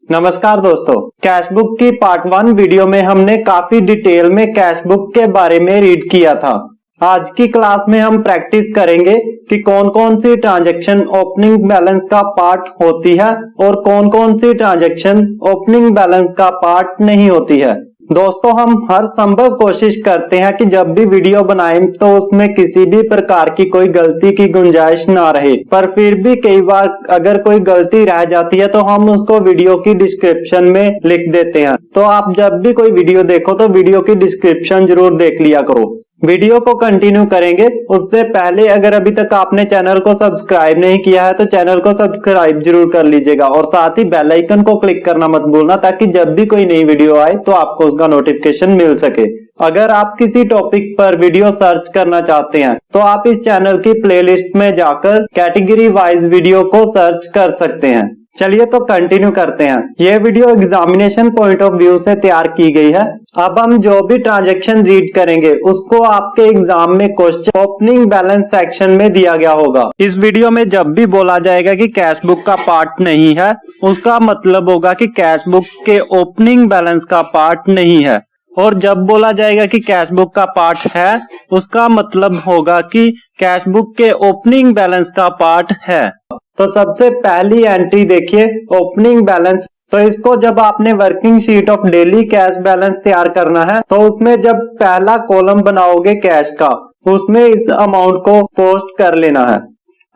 नमस्कार दोस्तों, कैशबुक की पार्ट 1 वीडियो में हमने काफी डिटेल में कैशबुक के बारे में रीड किया था। आज की क्लास में हम प्रैक्टिस करेंगे कि कौन कौन सी ट्रांजैक्शन ओपनिंग बैलेंस का पार्ट होती है और कौन कौन सी ट्रांजैक्शन ओपनिंग बैलेंस का पार्ट नहीं होती है। दोस्तों, हम हर संभव कोशिश करते हैं कि जब भी वीडियो बनाएं तो उसमें किसी भी प्रकार की कोई गलती की गुंजाइश ना रहे, पर फिर भी कई बार अगर कोई गलती रह जाती है तो हम उसको वीडियो की डिस्क्रिप्शन में लिख देते हैं। तो आप जब भी कोई वीडियो देखो तो वीडियो की डिस्क्रिप्शन जरूर देख लिया करो। वीडियो को कंटिन्यू करेंगे उससे पहले अगर अभी तक आपने चैनल को सब्सक्राइब नहीं किया है तो चैनल को सब्सक्राइब जरूर कर लीजिएगा और साथ ही बेल आइकन को क्लिक करना मत भूलना, ताकि जब भी कोई नई वीडियो आए तो आपको उसका नोटिफिकेशन मिल सके। अगर आप किसी टॉपिक पर वीडियो सर्च करना चाहते हैं तो आप इस चैनल की प्लेलिस्ट में जाकर कैटेगरी वाइज वीडियो को सर्च कर सकते हैं। चलिए तो कंटिन्यू करते हैं। यह video examination point of view से तैयार की गई है। अब हम जो भी ट्रांजैक्शन रीड करेंगे उसको आपके एग्जाम में क्वेश्चन ओपनिंग बैलेंस सेक्शन में दिया गया होगा। इस वीडियो में जब भी बोला जाएगा कि कैशबुक का पार्ट नहीं है, उसका मतलब होगा कि कैशबुक के ओपनिंग बैलेंस का पार्ट नहीं है, और जब बोला जाएगा कि कैशबुक का पार्ट है उसका मतलब होगा कि कैशबुक के ओपनिंग बैलेंस का पार्ट है। तो सबसे पहली एंट्री देखिए, ओपनिंग बैलेंस। तो इसको जब आपने working sheet of daily cash balance तैयार करना है तो उसमें जब पहला कॉलम बनाओगे कैश का, उसमें इस अमाउंट को पोस्ट कर लेना है।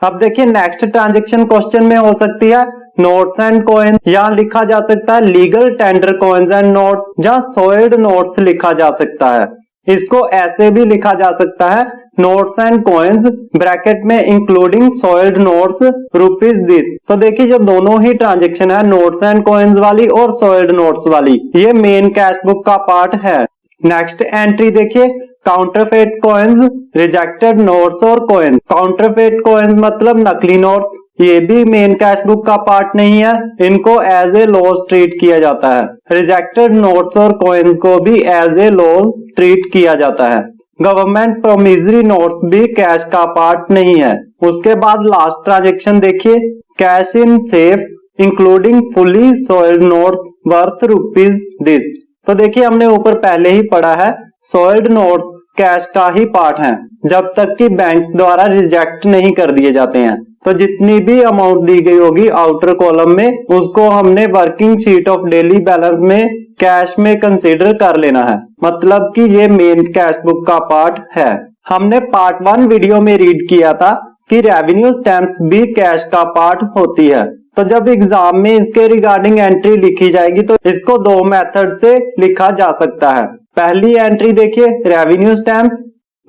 अब देखिए नेक्स्ट ट्रांजैक्शन क्वेश्चन में हो सकती है नोट्स एंड कॉइन, यहाँ लिखा जा सकता है legal tender coins and notes, जहाँ सोल्ड नोट्स लिखा जा सकता है। इसको ऐसे भी लिखा जा सकता है नोट्स एंड कॉइन्स ब्रैकेट में including sold notes rupees this. तो देखिए जो दोनों ही ट्रांजैक्शन है नोट्स एंड कॉइन्स वाली और सोल्ड नोट्स वाली, ये मेन कैशबुक का पार्ट है। नेक्स्ट एंट्री देखिए, काउंटरफेट कॉइन्स, रिजेक्टेड नोट्स और कॉइन्स। काउंटरफेट कॉइन्स मतलब नकली नोट्स, ये भी मेन कैशबुक का पार्ट नहीं है, इनको एज ए लॉस ट्रीट किया जाता है। रिजेक्टेड नोट्स और कॉइन्स को भी एज ए लॉस ट्रीट किया जाता है। गवर्नमेंट प्रोमिसरी नोट्स भी कैश का पार्ट नहीं है। उसके बाद लास्ट ट्रांजैक्शन देखिए, cash in safe including fully sold notes worth rupees this. तो देखिए हमने ऊपर पहले ही पढ़ा है सोल्ड नोट्स कैश का ही पार्ट है जब तक कि बैंक द्वारा रिजेक्ट नहीं कर दिए जाते हैं। तो जितनी भी अमाउंट दी गई होगी आउटर कॉलम में, उसको हमने working sheet of daily balance में कैश में कंसीडर कर लेना है, मतलब कि ये मेन कैशबुक का पार्ट है। हमने पार्ट 1 वीडियो में रीड किया था कि रेवेन्यू स्टैंप्स भी कैश का पार्ट होती है। तो जब एग्जाम में इसके रिगार्डिंग एंट्री लिखी जाएगी तो इसको दो मेथड से लिखा जा सकता है। पहली एंट्री देखिए रेवेन्यू स्टैंप्स,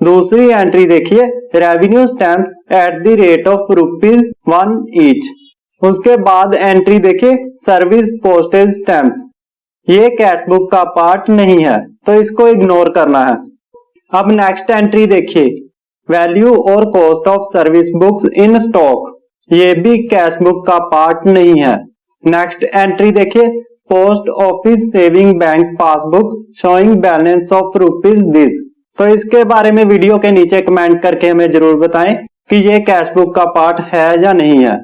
दूसरी एंट्री देखिए revenue stamps at the rate of ₹1 each. उसके बाद एंट्री देखिए सर्विस पोस्टेज स्टैंप्स, ये कैशबुक का पार्ट नहीं है तो इसको इग्नोर करना है। अब नेक्स्ट एंट्री देखिए वैल्यू और cost of service books in stock, ये भी कैशबुक का पार्ट नहीं है। नेक्स्ट एंट्री देखिए post office saving bank passbook showing balance of rupees this. तो इसके बारे में वीडियो के नीचे कमेंट करके हमें जरूर बताएं कि ये कैशबुक का पार्ट है या नहीं है।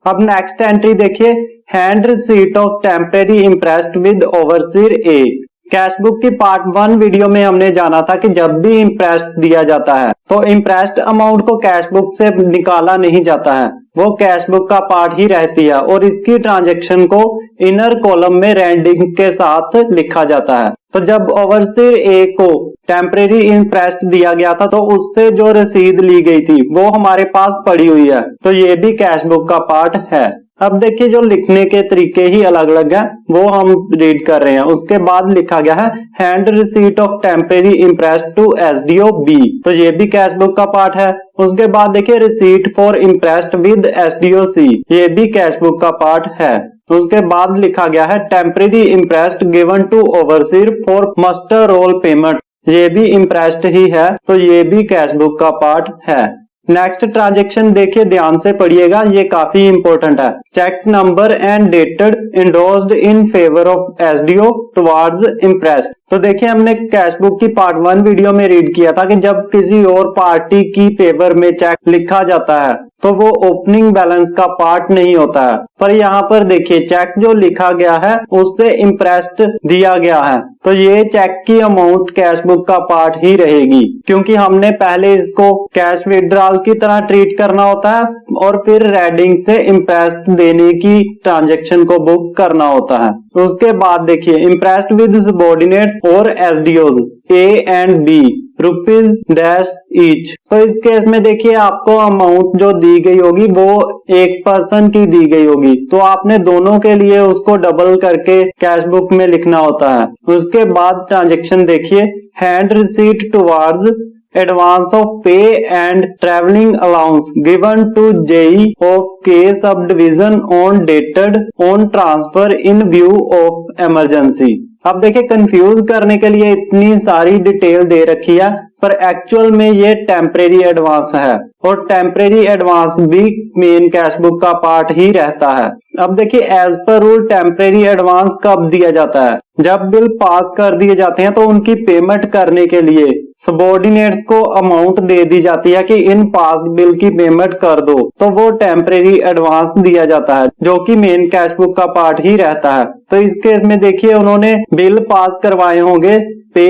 अब नेक्स्ट एंट्री देखिए hand receipt of temporary impressed with overseer A. Cashbook की पार्ट 1 वीडियो में हमने जाना था कि जब भी इम्प्रेस्ड दिया जाता है तो इम्प्रेस्ड अमाउंट को कैशबुक से निकाला नहीं जाता है, वो कैशबुक का पार्ट ही रहती है और इसकी ट्रांजैक्शन को इनर कॉलम में रेंडिंग के साथ लिखा जाता है। तो जब ओवरसीयर ए को टेम्परेरी इम्प्रेस्ड दिया गया था तो उससे जो रसीद ली गई थी वो हमारे पास पड़ी हुई है, तो ये भी कैशबुक का पार्ट है। अब देखिए जो लिखने के तरीके ही अलग अलग हैं वो हम रीड कर रहे हैं। उसके बाद लिखा गया है hand receipt of temporary imprest to SDO B, तो ये भी कैशबुक का पार्ट है। उसके बाद देखिए receipt for imprest with SDO C, ये भी कैशबुक का पार्ट है। उसके बाद लिखा गया है temporary imprest given to overseer for muster roll payment, ये भी इम्प्रेस्ड ही है तो ये भी कैशबुक का पार्ट है। नेक्स्ट ट्रांजैक्शन देखिए ध्यान से पढ़िएगा, ये काफी इंपॉर्टेंट है। Cheque number and dated endorsed in favour of SDO towards imprest. तो देखिए हमने कैश बुक की पार्ट 1 वीडियो में रीड किया था कि जब किसी और पार्टी की फेवर में चेक लिखा जाता है तो वो ओपनिंग बैलेंस का पार्ट नहीं होता है, पर यहाँ पर देखिए चेक जो लिखा गया है उससे इंप्रेस्ड दिया गया है, तो ये चेक की अमाउंट कैश बुक का पार्ट ही रहेगी, क्योंकि हमने पहले इसको कैश विड्रॉल की तरह ट्रीट करना होता है और फिर रेडिंग से इंप्रेस्ड देने की ट्रांजेक्शन को बुक करना होता है। उसके बाद देखिए इंप्रेस्ड विद सबॉर्डिनेट्स और SDOs A and B rupees dash each. तो इस केस में देखिए आपको अमाउंट जो दी गई होगी वो एक पर्सन की दी गई होगी, तो आपने दोनों के लिए उसको डबल करके कैश बुक में लिखना होता है। उसके बाद ट्रांजेक्शन देखिए hand receipt towards advance of pay and traveling allowance given to JE of K subdivision on dated on transfer in view of emergency। अब देखिए कंफ्यूज करने के लिए इतनी सारी डिटेल दे रखी है, पर एक्चुअल में ये टेम्परेरी एडवांस है और टेम्परेरी एडवांस भी मेन कैश बुक का पार्ट ही रहता है। अब देखिए as per rule temporary advance कब दिया जाता है? जब बिल पास कर दिए जाते हैं तो उनकी पेमेंट करने के लिए सबॉर्डिनेट्स को अमाउंट दे दी जाती है कि इन पास बिल की पेमेंट कर दो, तो वो टेम्परेरी एडवांस दिया जाता है जो कि मेन कैश बुक का पार्ट ही रहता है। तो इस केस में देखिए उन्होंने बिल पास करवाए होंगे पे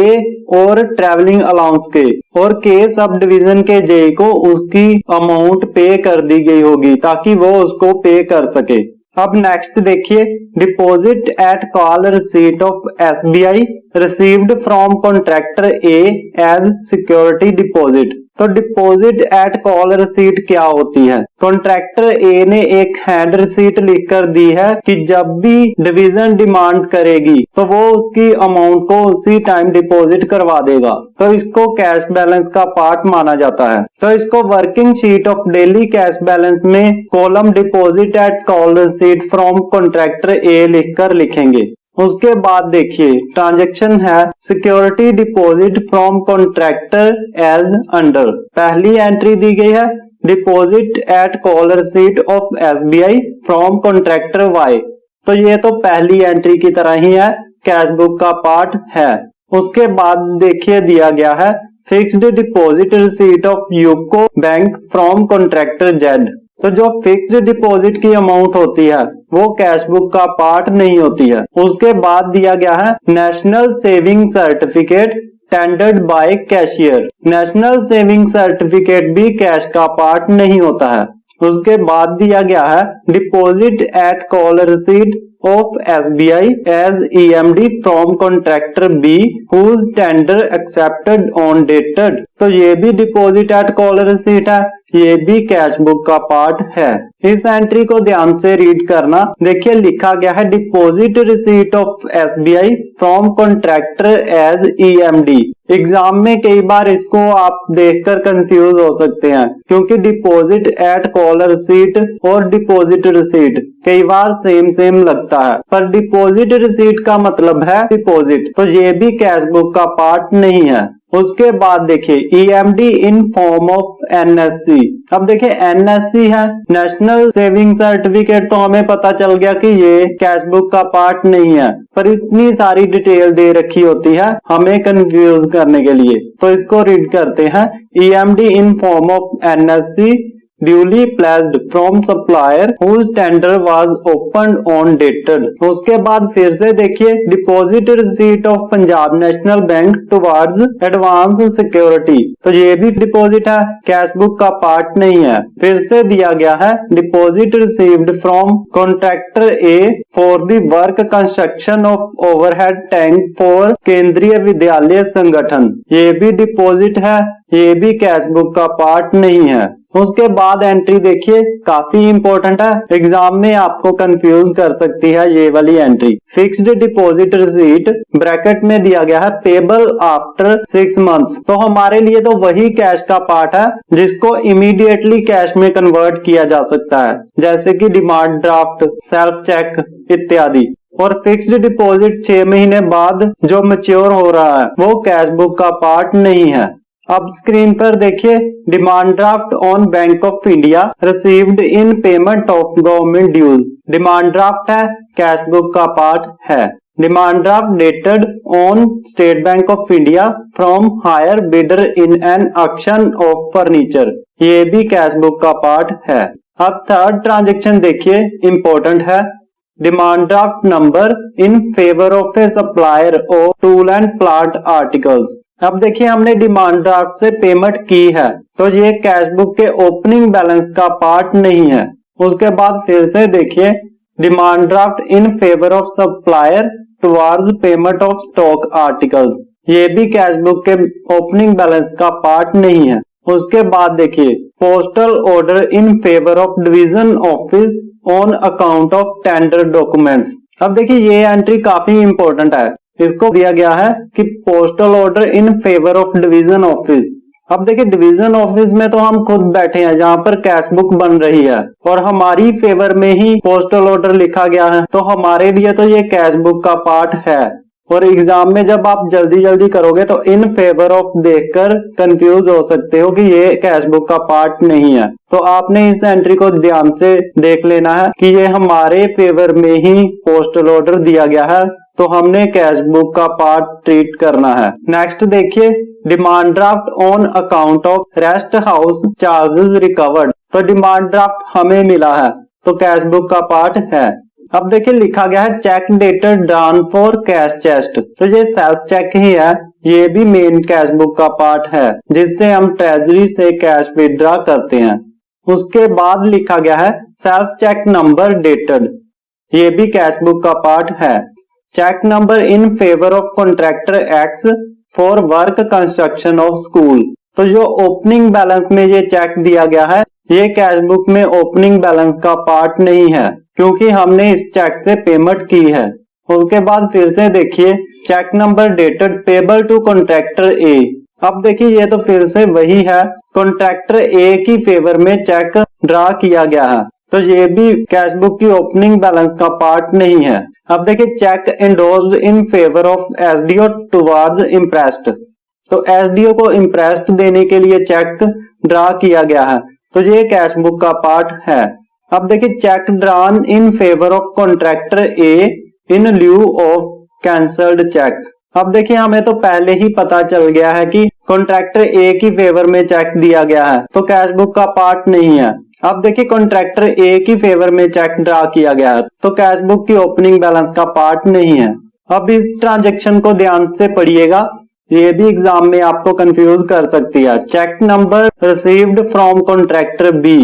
और ट्रैवलिंग अलाउंस के, और के सब डिवीजन के जे को उसकी अमाउंट पे कर दी गई होगी ताकि वो उसको पे कर सके। अब नेक्स्ट देखिए deposit at call receipt of SBI received from contractor A as security deposit. तो डिपॉजिट एट कॉल रिसीट क्या होती है? कॉन्ट्रैक्टर ए ने एक हैंड रिसीट लिखकर दी है कि जब भी डिवीजन डिमांड करेगी तो वो उसकी अमाउंट को उसी टाइम डिपॉजिट करवा देगा, तो इसको कैश बैलेंस का पार्ट माना जाता है। तो इसको working sheet of daily cash balance में column deposit at call receipt from contractor A लिखकर लिखेंगे। उसके बाद देखिए ट्रांजैक्शन है security deposit from contractor as under. पहली एंट्री दी गई है deposit at call receipt of SBI from contractor Y, तो ये तो पहली एंट्री की तरह ही है, कैश बुक का पार्ट है। उसके बाद देखिए दिया गया है fixed deposit receipt of UCO bank from contractor Z. तो जो फिक्स्ड डिपॉजिट की अमाउंट होती है वो कैश बुक का पार्ट नहीं होती है। उसके बाद दिया गया है national saving certificate tendered bye cashier. National saving certificate भी कैश का पार्ट नहीं होता है। उसके बाद दिया गया है deposit at call receipt of SBI as EMD from contractor B whose tender accepted on dated। तो ये भी डिपॉजिट एट कॉल रिसीट है, ये भी कैश बुक का पार्ट है। इस एंट्री को ध्यान से रीड करना। देखिए लिखा गया है deposit receipt of SBI from contractor as EMD। Exam में कई बार इसको आप देखकर कंफ्यूज हो सकते हैं, क्योंकि डिपॉजिट एट कॉल रिसीट और डिपॉजिट रिसीट कई बार सेम लगता है, पर डिपॉजिट रिसीट का मतलब है डिपॉजिट, तो ये भी कैश बुक का पार्ट नहीं है। उसके बाद देखिए EMD in form of NSC। अब देखिए NSC है नेशनल सेविंग सर्टिफिकेट, तो हमें पता चल गया कि ये कैश बुक का पार्ट नहीं है, पर इतनी सारी डिटेल दे रखी होती है हमें कंफ्यूज करने के लिए, तो इसको रीड करते हैं EMD in form of NSC duly pledged from supplier whose tender was opened on dated। उसके बाद फिर से देखिए deposit receipt of Punjab national bank towards advance security, तो ये भी डिपॉजिट है, कैश बुक का पार्ट नहीं है। फिर से दिया गया है deposit received from contractor A for the work construction of overhead tank for केंद्रीय विद्यालय संगठन, ये भी डिपॉजिट है, ये भी कैश बुक का पार्ट नहीं है। उसके बाद एंट्री देखिए काफी इंपॉर्टेंट है, एग्जाम में आपको कंफ्यूज कर सकती है ये वाली entry. Fixed deposit receipt bracket में दिया गया है पेबल आफ्टर 6 मंथ्स, तो हमारे लिए तो वही कैश का पार्ट है जिसको इमीडिएटली कैश में कन्वर्ट किया जा सकता है, जैसे कि डिमांड ड्राफ्ट, सेल्फ चेक इत्यादि। और फिक्स्ड डिपॉजिट 6 महीने बाद जो मैच्योर हो रहा है वो कैश बुक का पार्ट नहीं है। अब स्क्रीन पर देखिए demand draft on bank of India received in payment of government dues. Demand draft है, कैश बुक का पार्ट है। Demand draft dated on State Bank of India from higher bidder in an auction of furniture, ये भी cash book का part है। अब third transaction देखिए, important है। Demand draft number in favour of a supplier of tool and plant articles. अब देखिए हमने डिमांड ड्राफ्ट से पेमेंट की है, तो ये कैश बुक के ओपनिंग बैलेंस का पार्ट नहीं है। उसके बाद फिर से देखिए, demand draft in favour of supplier towards payment of stock articles, ये भी कैश बुक के ओपनिंग बैलेंस का पार्ट नहीं है। उसके बाद देखिए, postal order in favour of division office on account of tender documents. अब देखिए ये एंट्री काफी इंपॉर्टेंट है। इसको दिया गया है कि postal order in favour of division office. अब देखिए डिवीजन ऑफिस में तो हम खुद बैठे हैं जहां पर कैश बुक बन रही है और हमारी फेवर में ही पोस्टल ऑर्डर लिखा गया है, तो हमारे लिए तो ये कैश बुक का पार्ट है। और एग्जाम में जब आप जल्दी जल्दी करोगे तो इन फेवर ऑफ देखकर कंफ्यूज हो सकते हो कि ये कैश बुक का पार्ट नहीं है। तो आपने इस एंट्री को ध्यान से देख लेना है कि ये हमारे फेवर में ही पोस्टल ऑर्डर दिया गया है, तो हमने कैश बुक का पार्ट ट्रीट करना है। नेक्स्ट देखिए, demand draft on account of rest house charges recovered. तो डिमांड ड्राफ्ट हमें मिला है, तो कैश बुक का पार्ट है। अब देखिए लिखा गया है cheque dated drawn for cash chest, तो ये सेल्फ चेक ही है, ये भी मेन कैश बुक का पार्ट है जिससे हम ट्रेजरी से कैश विड्रॉ करते हैं। उसके बाद लिखा गया है सेल्फ चेक नंबर डेटेड, ये भी कैश बुक का पार्ट है। Cheque number in favour of contractor X for work construction of school, तो जो ओपनिंग बैलेंस में ये चेक दिया गया है, ये कैश बुक में ओपनिंग बैलेंस का पार्ट नहीं है क्योंकि हमने इस चेक से पेमेंट की है। उसके बाद फिर से देखिए, cheque number dated payable to contractor A. अब देखिए ये तो फिर से वही है, कॉन्ट्रैक्टर ए की फेवर में चेक ड्रा किया गया है, तो ये भी कैश बुक की ओपनिंग बैलेंस का पार्ट नहीं है। अब देखिए cheque endorsed in favour of SDO towards imprest, तो एसडीओ को इम्प्रेस्ड देने के लिए चेक ड्रा किया गया है, तो ये कैश बुक का पार्ट है। अब देखिए cheque drawn in favour of contractor A in lieu of cancelled cheque. अब देखिए हमें तो पहले ही पता चल गया है कि कॉन्ट्रैक्टर ए की फेवर में चेक दिया गया है, तो कैश बुक का पार्ट नहीं है। अब देखिए कॉन्ट्रैक्टर ए की फेवर में चेक ड्रा किया गया है, तो कैश बुक की ओपनिंग बैलेंस का पार्ट नहीं है। अब इस ट्रांजैक्शन को ध्यान से पढ़िएगा, ये भी एग्जाम में आपको कंफ्यूज कर सकती है। Cheque number received from contractor B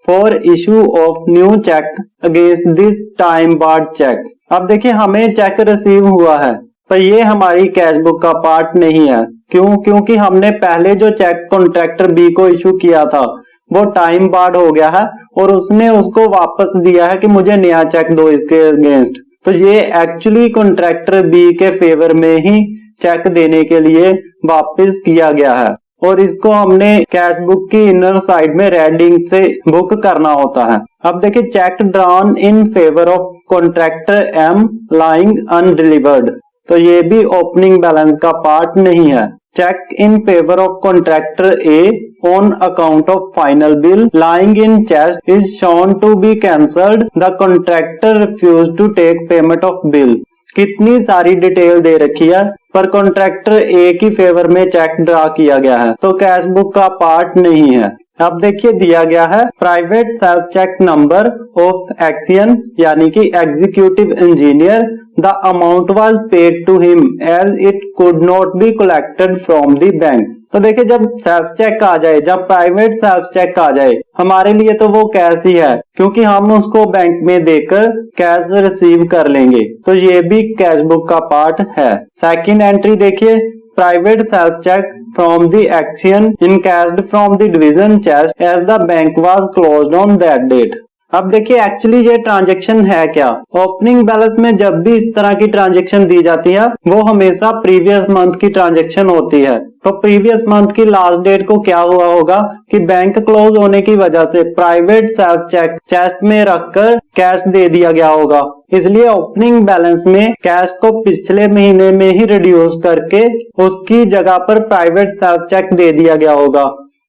for issue of new cheque against this time barred cheque. अब देखिए हमें चेक रिसीव हुआ है, पर ये हमारी कैश बुक का पार्ट नहीं है। क्यों? क्योंकि हमने पहले जो चेक कॉन्ट्रैक्टर बी को इशू किया था वो टाइम बार्ड हो गया है और उसने उसको वापस दिया है कि मुझे नया चेक दो इसके अगेंस्ट। तो ये एक्चुअली कॉन्ट्रैक्टर बी के फेवर में ही चेक देने के लिए वापस किया गया है और इसको हमने कैश बुक की इनर साइड में रेड इंक से बुक करना होता है। अब देखिए cheque drawn in favour of contractor M lying undelivered, तो ये भी ओपनिंग बैलेंस का पार्ट नहीं है। Cheque in favour of contractor A on account of final bill lying in chest is shown to be cancelled, the contractor refuse to take payment of bill. कितनी सारी detail दे रखी है, पर contractor ए की favour में check draw किया गया है, तो कैश बुक का पार्ट नहीं है। अब देखिए दिया गया है private self cheque number of XEN यानी कि executive engineer, the amount was paid to him as it could not be collected from the bank. तो देखिए जब सेल्फ चेक आ जाए, जब प्राइवेट सेल्फ चेक आ जाए, हमारे लिए तो वो कैश ही है क्योंकि हम उसको बैंक में देकर कैश रिसीव कर लेंगे, तो ये भी कैश बुक का पार्ट है। सेकंड एंट्री देखिए, private self cheque from the action encashed from the division chest as the bank was closed on that date। अब देखिए एक्चुअली ये ट्रांजैक्शन है क्या। ओपनिंग बैलेंस में जब भी इस तरह की ट्रांजैक्शन दी जाती है वो हमेशा प्रीवियस मंथ की ट्रांजैक्शन होती है। तो प्रीवियस मंथ की लास्ट डेट को क्या हुआ होगा कि बैंक क्लोज होने की वजह से प्राइवेट सेल्फ चेक चेस्ट में रखकर कैश दे दिया गया होगा, इसलिए ओपनिंग बैलेंस में कैश को पिछले महीने में ही रिड्यूस करके उसकी जगह पर प्राइवेट सेल्फ चेक दे दिया गया होगा।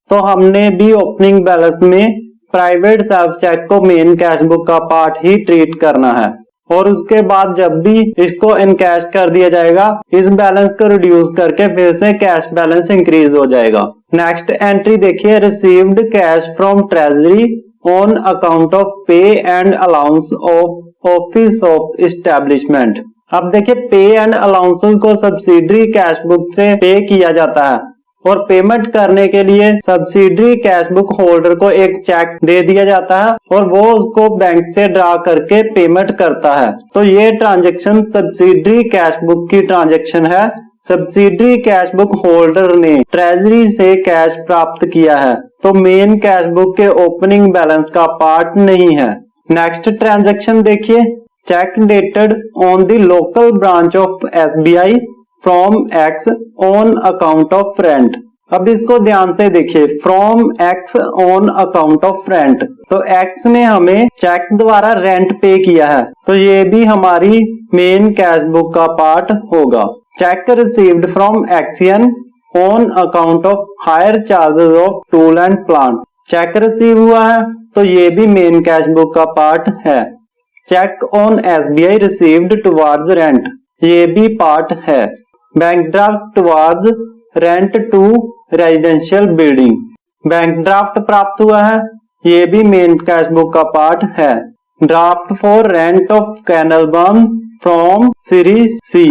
तो हमने भी ओपनिंग बैलेंस में प्राइवेट सेल्फ चेक को मेन कैश बुक का पार्ट ही ट्रीट करना है। और उसके बाद जब भी इसको इनकैश कर दिया जाएगा, इस बैलेंस को रिड्यूस करके फिर से कैश बैलेंस इंक्रीज हो जाएगा। नेक्स्ट एंट्री देखिए, received cash from treasury on account of pay and allowance of office of establishment. अब देखिए, पे एंड अलाउंसेस को सब्सिडरी कैश बुक से पे किया जाता है और पेमेंट करने के लिए सब्सिडरी कैश बुक होल्डर को एक चेक दे दिया जाता है और वो उसको बैंक से ड्रा करके पेमेंट करता है। तो ये ट्रांजैक्शन सब्सिडरी कैश बुक की ट्रांजैक्शन है। सब्सिडरी कैश बुक होल्डर ने ट्रेजरी से कैश प्राप्त किया है, तो मेन कैश बुक के ओपनिंग बैलेंस का पार्ट नहीं है। नेक्स्ट ट्रांजैक्शन देखिए, cheque dated on the local branch of SBI from X on account of rent. अब इसको ध्यान से देखिए, from X on account of rent, तो X ने हमें चेक द्वारा रेंट पे किया है, तो ये भी हमारी मेन कैश बुक का पार्ट होगा। Cheque received from Axian on account of hire charges of tool and plant, cheque receive हुआ है, तो ये भी मेन कैश बुक का पार्ट है। Cheque on SBI received towards rent, ये भी पार्ट है। Bank draft towards rent to residential building, bank draft प्राप्त हुआ है, ये भी मेन कैश बुक का पार्ट है। Draft for rent of canal bund from series C,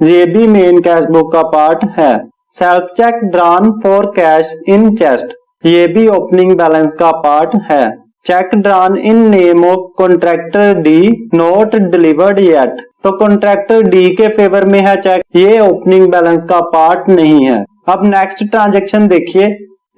ये भी मेन कैश बुक का पार्ट है। Self cheque drawn for cash in chest, ये भी ओपनिंग बैलेंस का पार्ट है। Cheque drawn in name of contractor D not delivered yet, तो contractor D के फेवर में है चेक, ये ओपनिंग बैलेंस का पार्ट नहीं है। अब नेक्स्ट ट्रांजैक्शन देखिए,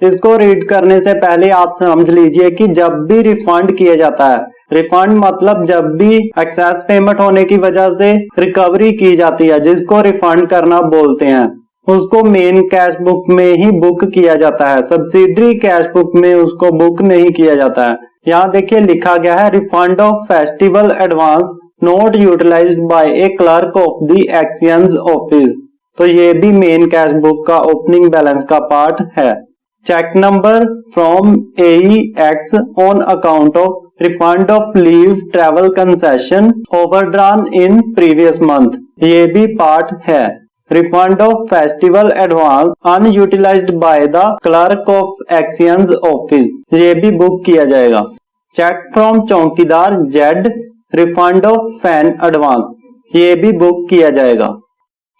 इसको रीड करने से पहले आप समझ लीजिए कि जब भी रिफंड किया जाता है, रिफंड मतलब जब भी एक्सेस पेमेंट होने की वजह से रिकवरी की जाती है, जिसको रिफंड करना बोलते हैं, उसको मेन कैश बुक में ही बुक किया जाता है। सब्सिडरी कैश बुक में उसको बुक नहीं किया जाता है। यहाँ देखिए लिखा गया है, refund of festival advance not utilized by a clerk of the exchange office, तो ये भी मेन कैश बुक का ओपनिंग बैलेंस का पार्ट है। Cheque number from AEX on account of refund of leave travel concession overdrawn in previous month, ये भी part है। Refund of festival advance unutilized by the clerk of exchange office, ये भी book किया जाएगा। Cheque from चौकीदार Z refund of fan advance, ये भी बुक किया जाएगा।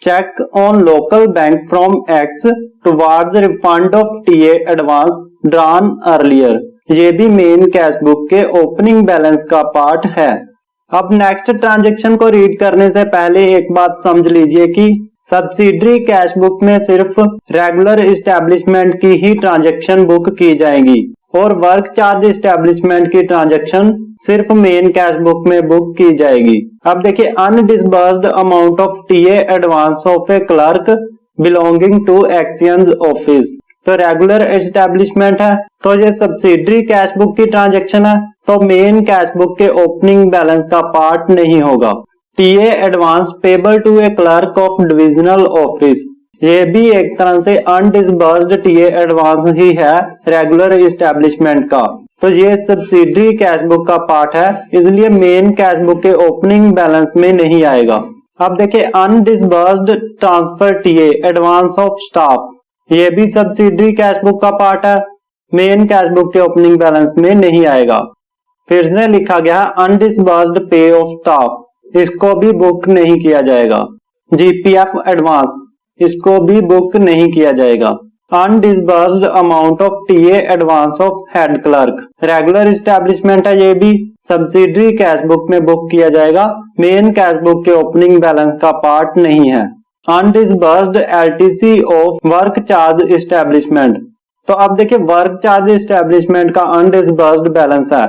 Cheque on local bank from X towards refund of TA advance drawn earlier, ये भी मेन कैश बुक के ओपनिंग बैलेंस का पार्ट है। अब नेक्स्ट ट्रांजैक्शन को रीड करने से पहले एक बात समझ लीजिए कि सब्सिडरी कैश बुक में सिर्फ रेगुलर एस्टेब्लिशमेंट की ही ट्रांजैक्शन बुक की जाएगी और वर्क चार्ज एस्टेब्लिशमेंट की ट्रांजैक्शन सिर्फ मेन कैश बुक में बुक की जाएगी। अब देखिए, undisbursed amount of TA advance of a clerk belonging to exchange office, तो रेगुलर एस्टेब्लिशमेंट है, तो ये सब्सिडरी कैश बुक की ट्रांजैक्शन है, तो मेन कैश बुक के ओपनिंग बैलेंस का पार्ट नहीं होगा। TA advance payable to a clerk of divisional office, ये भी एक तरह से अनडिस्बर्स्ड TA एडवांस ही है रेगुलर एस्टेब्लिशमेंट का, तो ये सब्सिडरी कैश बुक का पार्ट है, इसलिए मेन कैश बुक के ओपनिंग बैलेंस में नहीं आएगा। अब देखिए, undisbursed transfer TA advance of staff, ये भी सब्सिडरी कैश बुक का पार्ट है, मेन कैश बुक के ओपनिंग बैलेंस में नहीं आएगा। फिर से लिखा गया है अनडिस्बर्स्ड पे ऑफ स्टाफ, इसको भी बुक नहीं किया जाएगा। GPF एडवांस, इसको भी बुक नहीं किया जाएगा। Undisbursed amount of TA advance of head clerk, regular establishment है, ये भी सब्सिडरी कैश बुक में बुक किया जाएगा, मेन कैश बुक के ओपनिंग बैलेंस का पार्ट नहीं है। Undisbursed LTC of work charge establishment, तो अब देखिए वर्क चार्ज एस्टेब्लिशमेंट का अनडिस्बर्स्ड बैलेंस है,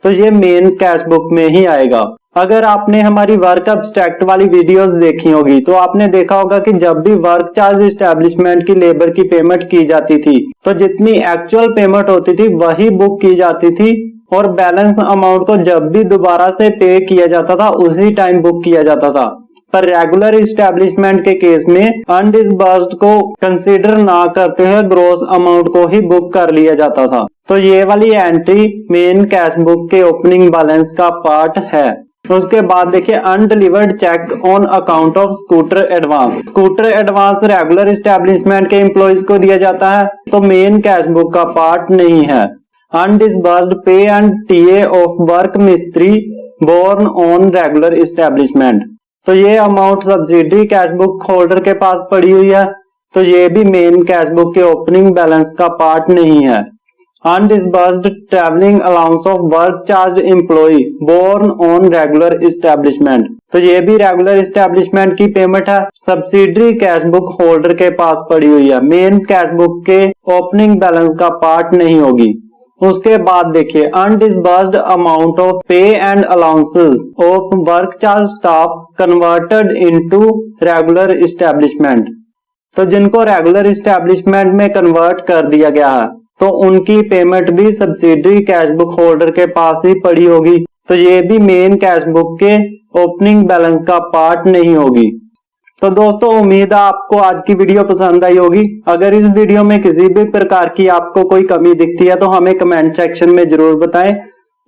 तो ये मेन कैश बुक में ही आएगा। अगर आपने हमारी वर्क अब्स्ट्रैक्ट वाली वीडियोस देखी होगी तो आपने देखा होगा कि जब भी वर्क चार्ज एस्टेब्लिशमेंट की लेबर की पेमेंट की जाती थी तो जितनी एक्चुअल पेमेंट होती थी वही बुक की जाती थी और बैलेंस अमाउंट को जब भी दोबारा से पे किया जाता था उसी टाइम बुक किया जाता था। पर रेगुलर एस्टेब्लिशमेंट के केस में अनडिस्बर्स्ड को कंसीडर ना करते हुए ग्रॉस अमाउंट को ही बुक कर लिया जाता था। तो ये वाली एंट्री मेन कैश बुक के ओपनिंग बैलेंस का पार्ट है। उसके बाद देखिए undelivered cheque on account of scooter advance. Scooter advance regular establishment के एम्प्लॉइज को दिया जाता है, तो मेन कैश बुक का पार्ट नहीं है। Undisbursed pay and TA of work मिस्त्री बोर्न ऑन रेगुलर एस्टेब्लिशमेंट, तो ये amount subsidiary cash book holder के पास पड़ी हुई है, तो ये भी मेन कैश बुक के ओपनिंग बैलेंस का पार्ट नहीं है। Undisbursed travelling allowance of work charge employ borne on regular establishment, तो ये भी रेगुलर एस्टेब्लिशमेंट की पेमेंट है, सब्सिडरी कैश बुक होल्डर के पास पड़ी हुई है, मेन कैश बुक के ओपनिंग बैलेंस का पार्ट नहीं होगी। उसके बाद देखिए undisbursed amount of pay and allowances of work charge staff converted into regular establishment, तो जिनको रेगुलर एस्टेब्लिशमेंट में कन्वर्ट कर दिया गया है तो उनकी पेमेंट भी सब्सिडरी कैश बुक होल्डर के पास ही पड़ी होगी, तो ये भी मेन कैश बुक के ओपनिंग बैलेंस का पार्ट नहीं होगी। तो दोस्तों उम्मीद है आपको आज की वीडियो पसंद आई होगी। अगर इस वीडियो में किसी भी प्रकार की आपको कोई कमी दिखती है तो हमें कमेंट सेक्शन में जरूर बताएं,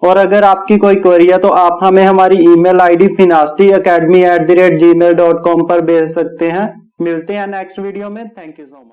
और अगर आपकी कोई क्वेरी है तो आप हमें हमारी ईमेल आईडी finastyacademy@gmail.com पर भेज सकते हैं। मिलते हैं नेक्स्ट वीडियो में। Thank you so much.